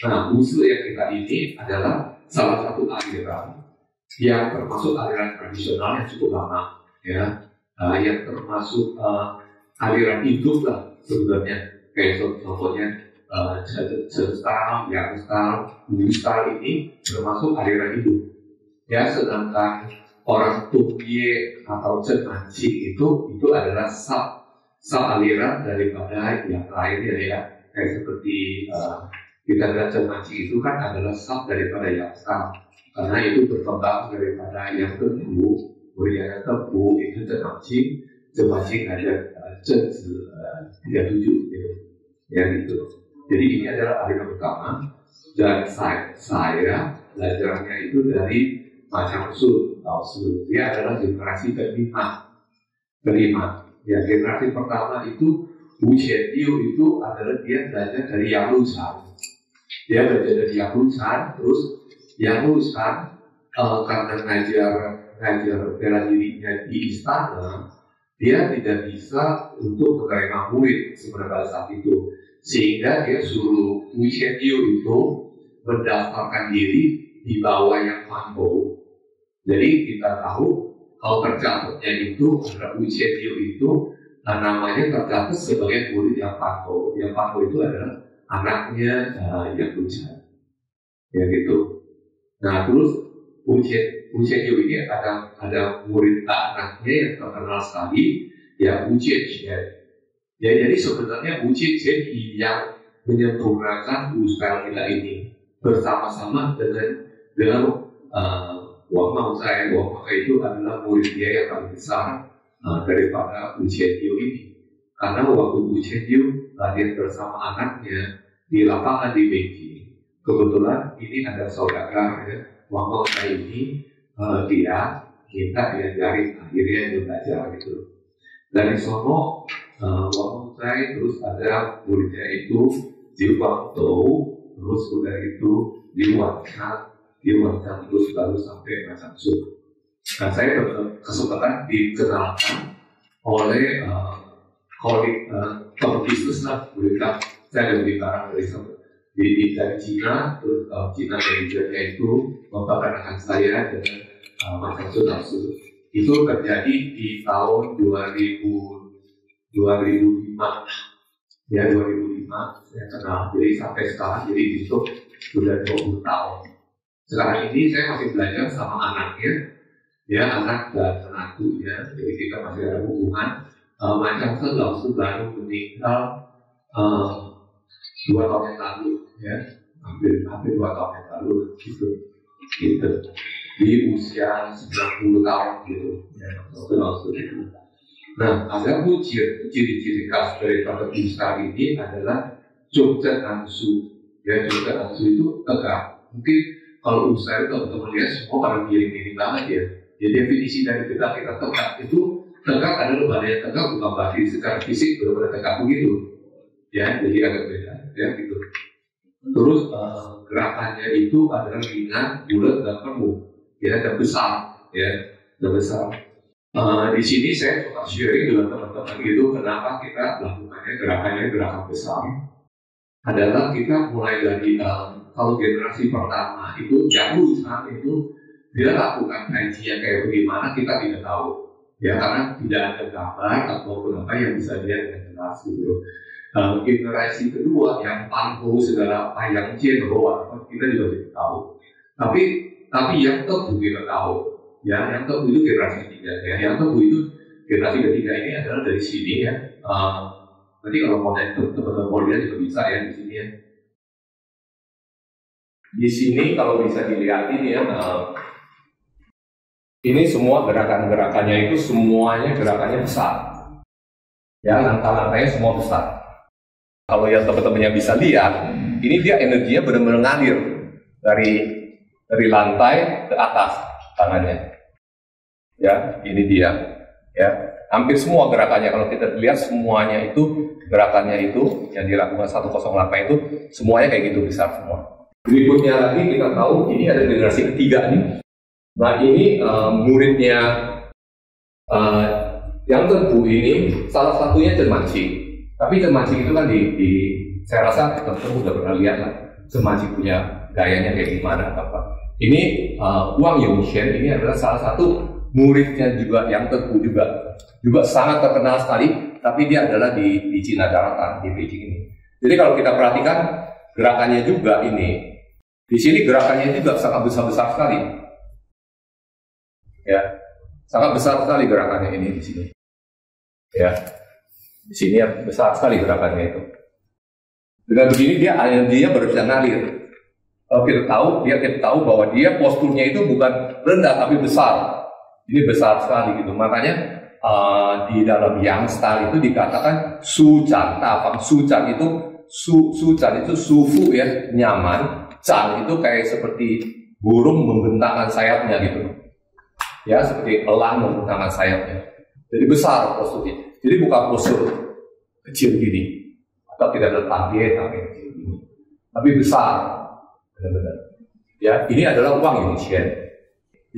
Nah, usul yang kita ini adalah salah satu aliran yang termasuk aliran tradisional yang cukup lama, ya, yang termasuk aliran hidup lah sebenarnya. Kayak contohnya Chen style, Yang style, Wu style ini termasuk aliran hidup. Ya, sedangkan orang Tungye atau Chen Manqing itu adalah sub aliran daripada yang lainnya, ya. Kayak seperti kita lihat Chen Manqing itu kan adalah sub daripada Yang style, karena itu berkembang daripada Yang Tebu, kemudian Tebu itu Chen Manqing ada Chen 37 gitu, ya gitu. Jadi ini adalah aliran pertama, dan saya belajarnya itu dari Macang Su. Dia adalah generasi kelima. Ya, generasi pertama itu Wu Qianyu itu adalah dia belajar dari Yang Luchan. Dia belajar dari Yang Luchan, terus Yang Luchan karena ngajar bela dirinya di istana, dia tidak bisa untuk menerima murid sebenarnya saat itu, sehingga dia suruh Wu Qianyu itu mendaftarkan diri di bawah Yang Fanhou. Jadi kita tahu kalau tercatatnya itu Wu Qianyu itu namanya tercatat sebagai murid Yang Fanhou. Yang Fanhou itu adalah anaknya Yang Luchan, ya gitu. Nah, terus Wu Qianyu ini ada murid anaknya yang terkenal sekali, ya, Wu Jianquan. Ya, jadi sebenarnya Wu Jianquan yang menyempurnakan Wu style kita ini bersama-sama dengan Wang Maozai. Wang Maozai itu adalah murid dia yang paling besar daripada Wu Qianyu ini. Karena waktu Wu Qianyu latihan bersama anaknya di lapangan di Beijing, kebetulan ini ada saudagar, ya, Wang Maozai ini dia minta diajarin, akhirnya dia belajar gitu. Dari sono Wang Maozai, terus ada muridnya itu Liu Guangdou, terus udah itu Liu Wanchang, terus baru sampai Macang Su. Nah, saya kesempatan dikenalkan oleh kalau bisnis lah, saya ada beli barang dari Cina, terus Cina manajernya itu memperkenalkan saya dengan Macang Su. Itu terjadi di tahun 2005, ya 2005 saya kenal. Jadi sampai sekarang, jadi itu sudah 20 tahun. Sekarang ini saya masih belajar sama anaknya, ya, anak dan menantunya. Jadi kita masih ada hubungan. Macam Su baru meninggal 2 tahun yang lalu, ya, hampir 2 tahun yang lalu gitu. Di usia 90 tahun gitu, ya, gitu. Nah, ada ciri-ciri khas daripada Busta ini adalah Zhongzhen Ansu. Ya, Zhongzhen Ansu itu tegak. Mungkin kalau usaha itu teman-teman lihat semua pada miring-miring banget, ya. Jadi definisi dari tegak kita tegak itu, tegak adalah badan yang tegak, bukan berarti secara fisik benar-benar tegak begitu, ya. Jadi agak beda, ya gitu. Terus gerakannya itu adalah ringan, bulat, dan penuh, ya, dan besar, ya, dan besar. Di sini saya suka sharing dengan teman-teman gitu, kenapa kita lakukannya gerakan besar. Adalah kita mulai dari kalau generasi pertama itu Yang Luchan itu dia lakukan kajian kayak bagaimana kita tidak tahu, ya, karena tidak ada gambar ataupun apa yang bisa dia jelas gitu. Generasi kedua Yang Fanhou segala apa yang kita juga tidak tahu. Tapi Yang Tebu kita tahu, ya. Yang Tebu itu generasi ketiga, ya. Yang Tebu itu generasi ketiga ini adalah dari sini, ya. Nanti kalau mau teman-teman mau lihat juga bisa, ya, di sini, ya. Di sini kalau bisa dilihat ini, ya, ini semua gerakannya itu semuanya gerakannya besar, ya, langkah-langkahnya semua besar. Kalau yang teman-temannya bisa lihat, ini dia energinya benar-benar ngalir dari lantai ke atas tangannya, ya. Ini dia, ya. Hampir semua gerakannya kalau kita lihat semuanya itu gerakannya itu yang dilakukan 108 itu semuanya kayak gitu, besar semua. Berikutnya lagi kita tahu ini ada generasi ketiga nih. Nah, ini muridnya Yang Tebu ini salah satunya Chen Manqing. Tapi Chen Manqing itu kan saya rasa teman-teman udah pernah lihat lah. Semaji punya gayanya kayak gimana apa. Ini Wang Yongxian ini adalah salah satu muridnya juga yang teguh juga sangat terkenal sekali, tapi dia adalah di Cina Daratan, di Beijing ini. Jadi kalau kita perhatikan gerakannya juga ini, di sini gerakannya juga sangat besar sekali, ya, sangat besar sekali gerakannya ini di sini, ya, di sini ya besar sekali gerakannya itu. Dengan begini dia baru bisa ngalir. Kalau kita tahu bahwa dia posturnya itu bukan rendah tapi besar. Ini besar sekali gitu. Makanya di dalam Yang style itu dikatakan Sucan. Sucan itu Sucan itu sufu ya, nyaman. Can itu kayak seperti burung membentangkan sayapnya gitu. Ya, seperti elang membentangkan sayapnya. Jadi besar posturnya. Jadi bukan postur kecil gini atau tidak letak dia tapi kecil gini. Tapi besar. Benar-benar. Ya, ini adalah Wang Yongxian.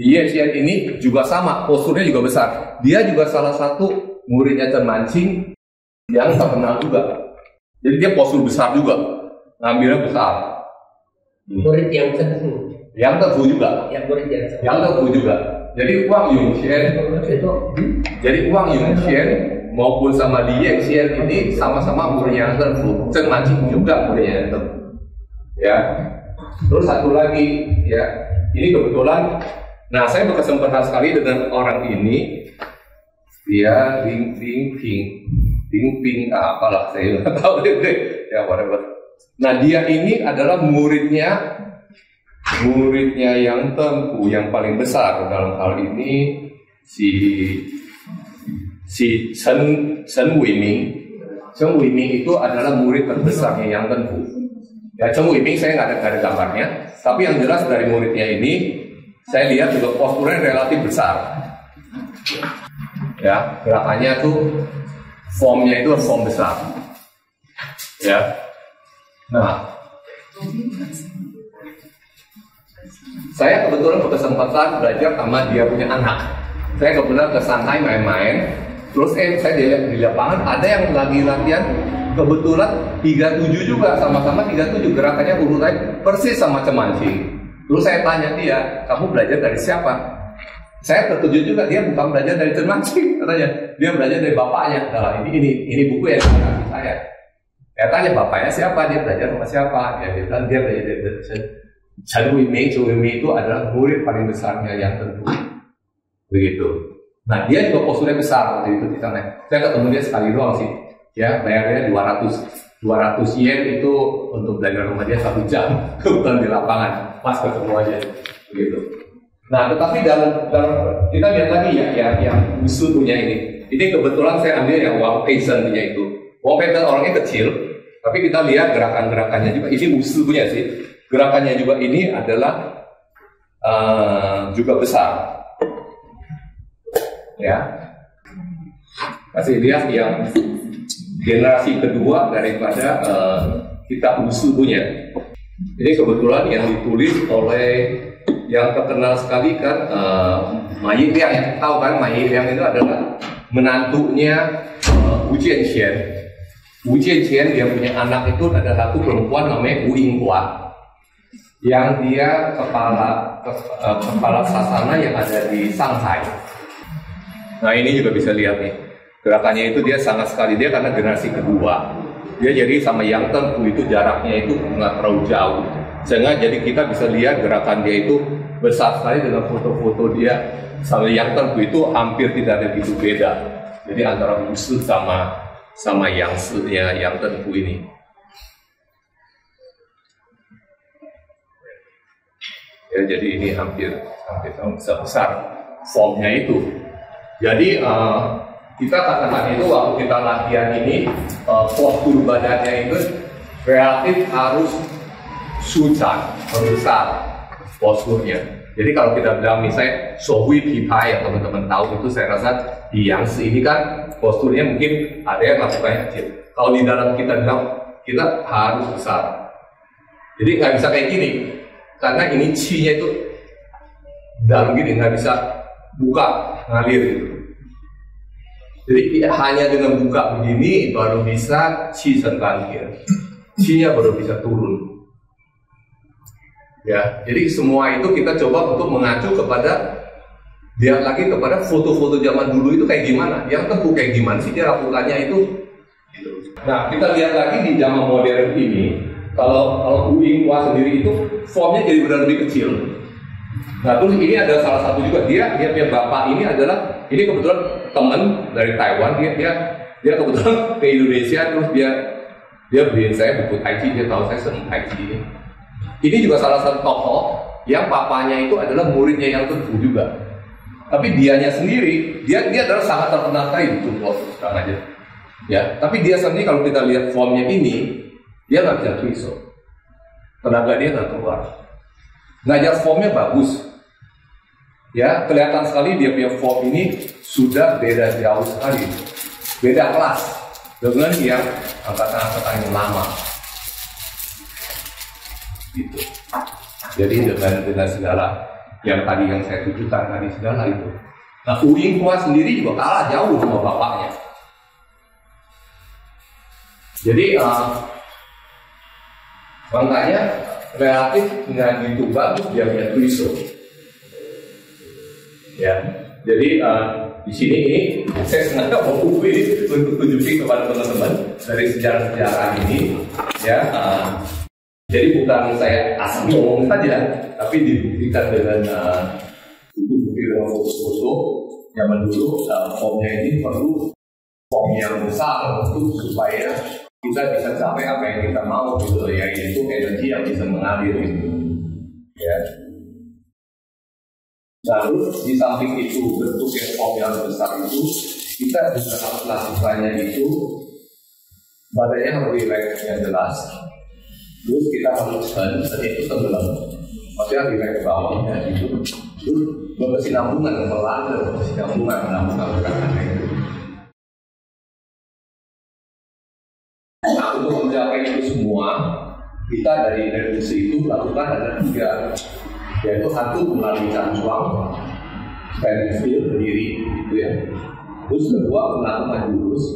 Yongxian ini juga sama, posturnya juga besar. Dia juga salah satu muridnya Chen Manqing yang terkenal juga. Jadi dia postur besar juga, ngambilnya besar. Murid yang teguh. Yang teguh juga. Yang teguh juga. Jadi Wang Yongxian maupun sama Li Yongxian ini sama-sama murid yang teguh. Chen Manqing juga muridnya yang teguh. Ya. Terus satu lagi, ya, ini kebetulan, nah saya berkesempatan sekali dengan orang ini, dia Ding Ping, apalah saya nggak tahu deh, ya whatever. Nah dia ini adalah muridnya yang teguh, yang paling besar dalam hal ini si Chen Weiming. Chen Weiming itu adalah murid terbesarnya yang teguh. Ya, Chen Weiming saya nggak ada gambarnya, tapi yang jelas dari muridnya ini, saya lihat juga posturnya relatif besar. Ya, gerakannya tuh, formnya itu form besar. Ya, nah, saya kebetulan berkesempatan belajar sama dia punya anak. Saya kebetulan ke Shanghai main-main, terus saya dilihat di lapangan ada yang lagi latihan. Kebetulan 37 juga, sama-sama 37 gerakannya urutan persis sama Chen Manqing. Terus saya tanya dia, kamu belajar dari siapa? Saya terkejut juga, dia bukan belajar dari Chen Manqing, katanya. Dia belajar dari bapaknya. Nah, ini buku yang dikasih saya. Saya tanya bapaknya siapa, dia belajar sama siapa? Dia bilang dia belajar dari Chen Weiming. Chen Weiming itu adalah murid paling besarnya yang teguh. Begitu. Nah, dia juga posturnya besar waktu itu di sana. Saya ketemu dia sekali doang sih. Ya, bayarnya 200 yen itu untuk belajar sama dia 1 jam, kebetulan di lapangan, pas ketemu aja, begitu. Nah, tetapi dalam kita lihat lagi ya yang Wushu punya ini. Ini kebetulan saya ambil yang Wang Peizhen punya itu. Wang Peizhen orangnya kecil, tapi kita lihat gerakan-gerakannya juga. Ini Wushu punya sih. Gerakannya juga ini adalah juga besar. Ya, kasih lihat yang generasi kedua daripada kitab Wushu punya. Ini kebetulan yang ditulis oleh yang terkenal sekali kan Ma Yiliang ya. Tahu kan Ma Yiliang itu adalah menantunya Wu Jianxian. Wu Jianxian dia punya anak itu ada satu perempuan namanya Wu Yinghua, yang dia kepala sasana yang ada di Shanghai. Nah ini juga bisa lihat nih. Gerakannya itu dia sangat sekali, dia karena generasi kedua. Dia jadi sama yang teguh itu jaraknya itu nggak terlalu jauh. Sehingga jadi kita bisa lihat gerakan dia itu besar sekali dengan foto-foto dia sama yang teguh itu hampir tidak ada begitu beda. Jadi antara Wushu sama yang teguh ini. Ya, jadi ini hampir besar formnya itu. Jadi kita katakan itu waktu kita latihan ini postur badannya itu relatif harus sucan, besar posturnya. Jadi kalau kita bilang misalnya Shohui Pipai ya teman-teman tahu itu, saya rasa di Yang ini kan posturnya mungkin ada yang lakukannya kecil. Kalau di dalam kita bilang kita harus besar. Jadi nggak bisa kayak gini karena ini chi-nya itu dalam gini, nggak bisa buka ngalir gitu. Jadi hanya dengan buka begini baru bisa chi sentanggir, chi-nya baru bisa turun. Ya, jadi semua itu kita coba untuk mengacu kepada lihat lagi kepada foto-foto zaman dulu itu kayak gimana, yang tentu kayak gimana sih dia lakukannya itu. Nah, kita lihat lagi di zaman modern ini, kalau Wing Hua sendiri itu formnya jadi benar lebih kecil. Nah, terus ini ada salah satu juga dia punya bapak ini adalah ini kebetulan teman dari Taiwan, dia kebetulan ke Indonesia, terus dia beliin saya buku Tai Chi, dia tahu saya senang Tai Chi ini. Ini juga salah satu tokoh yang papanya itu adalah muridnya yang Teguh juga. Tapi dianya sendiri, dia adalah sangat terkenal Tai di Chun Lo sekarang aja. Ya, tapi dia sendiri kalau kita lihat formnya ini, dia nggak bisa Tuiso. Tenaga dia nggak keluar. Ngajar formnya bagus. Ya, kelihatan sekali dia punya form ini sudah beda jauh sekali. Beda kelas dengan yang angkatan-angkatan yang lama. Gitu. Jadi dengan segala yang tadi yang saya tunjukkan tadi segala itu. Nah, Wing Hua sendiri juga kalah jauh sama bapaknya. Jadi makanya relatif dengan itu bagus dia punya Tuiso. Ya, jadi di sini ini saya sengaja mau ubah untuk tunjukin kepada teman-teman dari sejarah-sejarah ini. Ya. Jadi bukan saya asal ngomong saja, tapi dibuktikan dengan bukti-bukti dengan foto-foto zaman dulu. Formnya ini perlu form yang besar untuk supaya kita bisa capai apa yang kita mau gitu, yaitu energi yang bisa mengalir gitu. Ya. Lalu di samping itu bentuk yang form yang besar itu kita juga harus lakukannya itu badannya harus relax yang jelas. Terus kita harus itu tenggelam, maksudnya di bawahnya itu, terus berkesinambungan pelan, berkesinambungan gerakannya itu. Nah, untuk mencapai itu semua, kita dari reduksi itu lakukan ada 3, yaitu 1 melalui cancuang, standing still berdiri, gitu ya. Terus kedua melakukan jurus.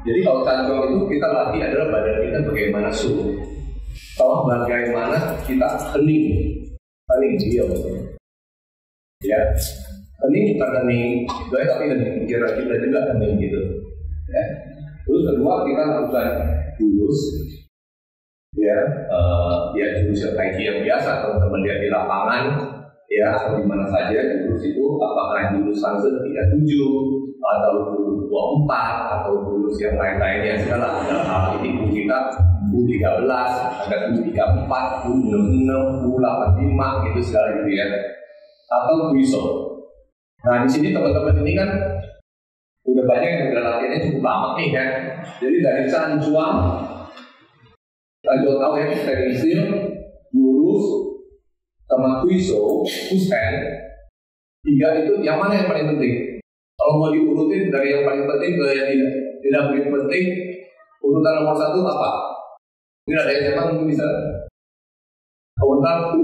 Jadi kalau cancuang itu kita latih adalah badan kita bagaimana suruh. Kalau bagaimana kita hening diam, ya, hening bukan hening itu ya, tapi hening pikiran kita juga hening gitu, ya. Terus kedua kita lakukan jurus, ya, jurus Tai Chi yang biasa teman-teman lihat di lapangan, ya, atau di mana saja jurus itu, apakah jurus Sanse 37 atau jurus 24 atau jurus yang lain-lainnya segala. Dalam hal ini kita U13, ada U34, U66, U85 gitu segala gitu ya. Atau Tuiso. Nah di sini teman-teman ini kan udah banyak yang udah latihannya cukup lama nih kan. Jadi dari cancuang, tahu ya, standing still, jurus, sama Tuiso, Kusen, 3 itu yang mana yang paling penting? Kalau mau diurutin dari yang paling penting ke yang tidak paling penting, urutan nomor 1 apa? Ini ada yang memang mungkin bisa komentar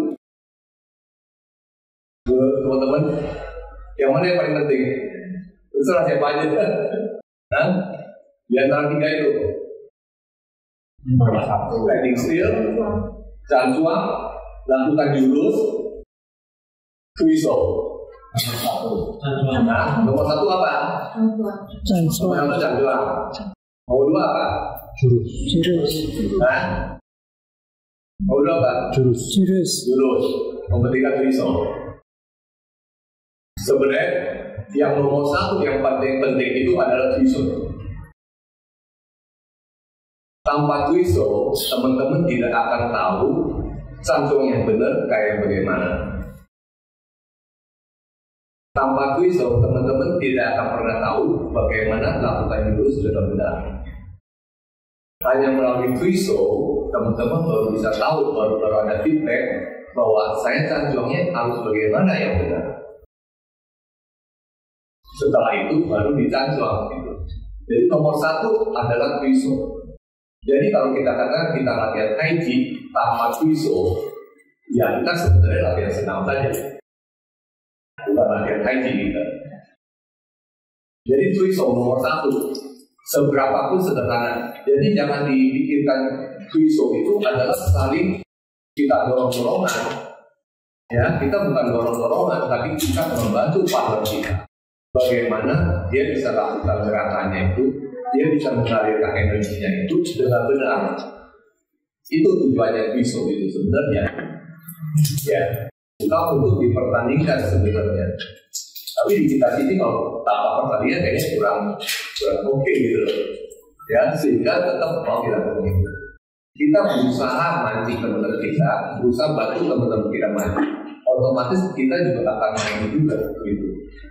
teman-teman, yang mana yang paling penting? Terserah siapa aja. Nah, di antara 3 itu nomor 1 standing still, cancuang, lakukan jurus, Tuiso. Nah, nomor 1 apa? Cancuang. Nomor 2 apa? Jurus. Nah, nomor 2 apa? Jurus. Nomor 3 Tuiso. Sebenarnya yang nomor 1 yang paling penting itu adalah Tuiso. Tanpa Tuiso, teman-teman tidak akan tahu cancuang yang benar kayak bagaimana. Tanpa Tuiso, teman-teman tidak akan pernah tahu bagaimana lakukan jurus sudah benar. Hanya melalui Tuiso, teman-teman baru bisa tahu, baru ada feedback bahwa saya cancuangnya harus bagaimana yang benar. Setelah itu baru dicancuang gitu. Jadi nomor 1 adalah Tuiso. Jadi kalau kita katakan kita latihan Tai Chi tanpa Tuiso, ya kita sebenarnya latihan senam saja, bukan latihan Tai Chi kita. Jadi Tuiso nomor 1, seberapapun sederhana. Jadi jangan dipikirkan Tuiso itu adalah saling kita dorong-dorongan, Ya, kita bukan dorong-dorongan, tapi kita membantu partner kita. Bagaimana dia bisa lakukan gerakannya itu, dia bisa mengalirkan energinya itu dengan benar. Itu tujuannya pisau itu sebenarnya. Ya, bukan untuk dipertandingkan sebenarnya. Tapi di kita sini kalau tanpa pertandingan kayaknya kurang oke gitu. Ya, sehingga tetap mau dilakukan itu. Kita berusaha mancing teman-teman kita, berusaha bantu teman-teman kita mancing. Otomatis kita juga akan main juga gitu.